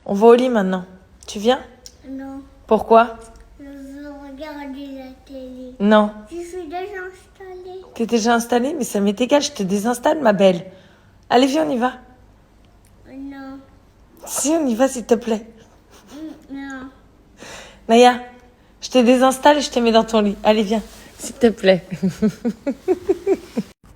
On va au lit maintenant. Tu viens? Non, Pourquoi? je veux regarder la télé. Non. Je suis déjà installée. T'es déjà installée? Mais ça m'est égal, je te désinstalle, ma belle. Allez, viens, on y va. Non, Si, on y va, s'il te plaît. non. Naya, je te désinstalle et je te mets dans ton lit. Allez, viens, s'il te plaît.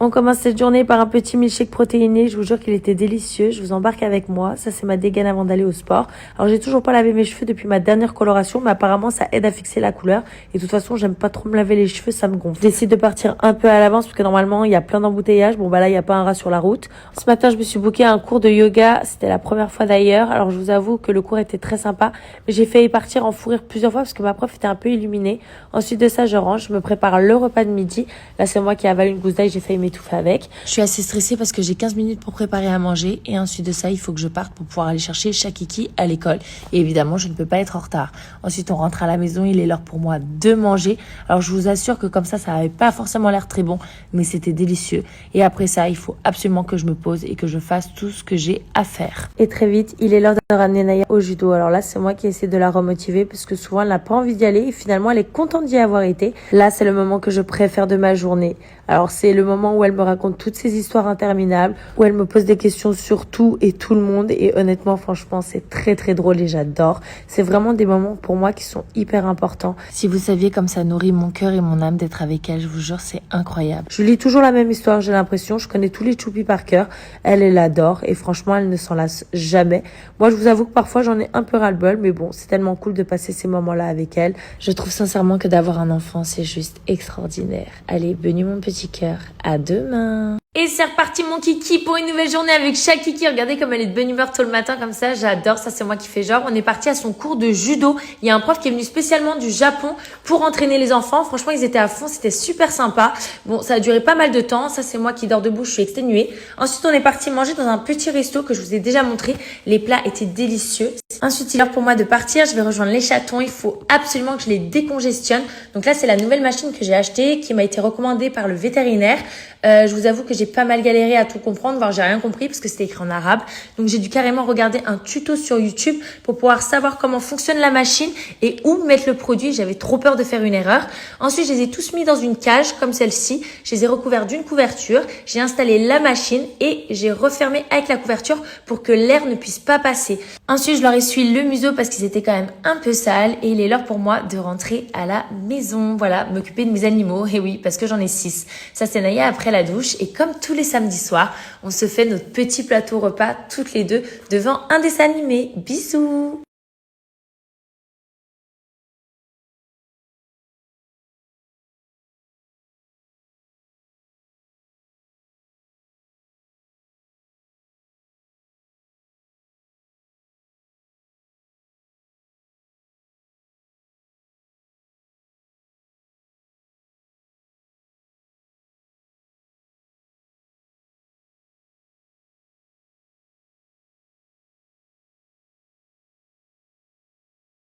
On commence cette journée par un petit milkshake protéiné. Je vous jure qu'il était délicieux. Je vous embarque avec moi. Ça, c'est ma dégaine avant d'aller au sport. Alors, j'ai toujours pas lavé mes cheveux depuis ma dernière coloration, mais apparemment, ça aide à fixer la couleur. Et de toute façon, j'aime pas trop me laver les cheveux, ça me gonfle. Je décide de partir un peu à l'avance parce que normalement, il y a plein d'embouteillages. Bon, bah là, il y a pas un rat sur la route. Ce matin, je me suis booké un cours de yoga. C'était la première fois d'ailleurs. Alors, je vous avoue que le cours était très sympa, mais j'ai failli partir en fou rire plusieurs fois parce que ma prof était un peu illuminée. Ensuite de ça, je range, je me prépare le repas de midi. Là, c'est moi qui avale une gousse d'ail, j'ai failli m'étouffer avec. Je suis assez stressée parce que j'ai 15 minutes pour préparer à manger et ensuite de ça, il faut que je parte pour pouvoir aller chercher Shakiki à l'école. Et évidemment, je ne peux pas être en retard. Ensuite, on rentre à la maison, il est l'heure pour moi de manger. Alors, je vous assure que comme ça avait pas forcément l'air très bon, mais c'était délicieux. Et après ça, il faut absolument que je me pose et que je fasse tout ce que j'ai à faire. Et très vite, il est l'heure de ramener Naya au judo. Alors là, c'est moi qui essaie de la remotiver parce que souvent, elle n'a pas envie d'y aller et finalement, elle est contente d'y avoir été. Là, c'est le moment que je préfère de ma journée. Alors, c'est le moment où elle me raconte toutes ces histoires interminables, où elle me pose des questions sur tout et tout le monde. Et honnêtement, franchement, c'est très, très drôle et j'adore. C'est vraiment des moments pour moi qui sont hyper importants. Si vous saviez comme ça nourrit mon cœur et mon âme d'être avec elle, je vous jure, c'est incroyable. Je lis toujours la même histoire, j'ai l'impression. Je connais tous les choupi par cœur. Elle l'adore et franchement, elle ne s'en lasse jamais. Moi, je vous avoue que parfois, j'en ai un peu ras-le-bol, mais bon, c'est tellement cool de passer ces moments-là avec elle. Je trouve sincèrement que d'avoir un enfant, c'est juste extraordinaire. Allez, Benu mon petit cœur. À demain. Et c'est reparti mon kiki pour une nouvelle journée avec Shakiki. Regardez comme elle est de bonne humeur tôt le matin comme ça, j'adore ça, c'est moi qui fais genre. On est parti à son cours de judo. Il y a un prof qui est venu spécialement du Japon pour entraîner les enfants. Franchement, ils étaient à fond, c'était super sympa. Bon, ça a duré pas mal de temps. Ça, c'est moi qui dors debout, je suis exténuée. Ensuite, on est parti manger dans un petit resto que je vous ai déjà montré. Les plats étaient délicieux. Ensuite, il est l'heure pour moi de partir. Je vais rejoindre les chatons. Il faut absolument que je les décongestionne. Donc là, c'est la nouvelle machine que j'ai achetée qui m'a été recommandée par le vétérinaire. Je vous avoue que j'ai pas mal galéré à tout comprendre, voire j'ai rien compris parce que c'était écrit en arabe. Donc j'ai dû carrément regarder un tuto sur YouTube pour pouvoir savoir comment fonctionne la machine et où mettre le produit. J'avais trop peur de faire une erreur. Ensuite, je les ai tous mis dans une cage comme celle-ci. Je les ai recouverts d'une couverture. J'ai installé la machine et j'ai refermé avec la couverture pour que l'air ne puisse pas passer. Ensuite, je leur essuie le museau parce qu'ils étaient quand même un peu sales et il est l'heure pour moi de rentrer à la maison. Voilà, m'occuper de mes animaux. Et oui, parce que j'en ai 6. Ça, c'est Naya après la douche et comme tous les samedis soirs, on se fait notre petit plateau repas toutes les deux devant un dessin animé. Bisous!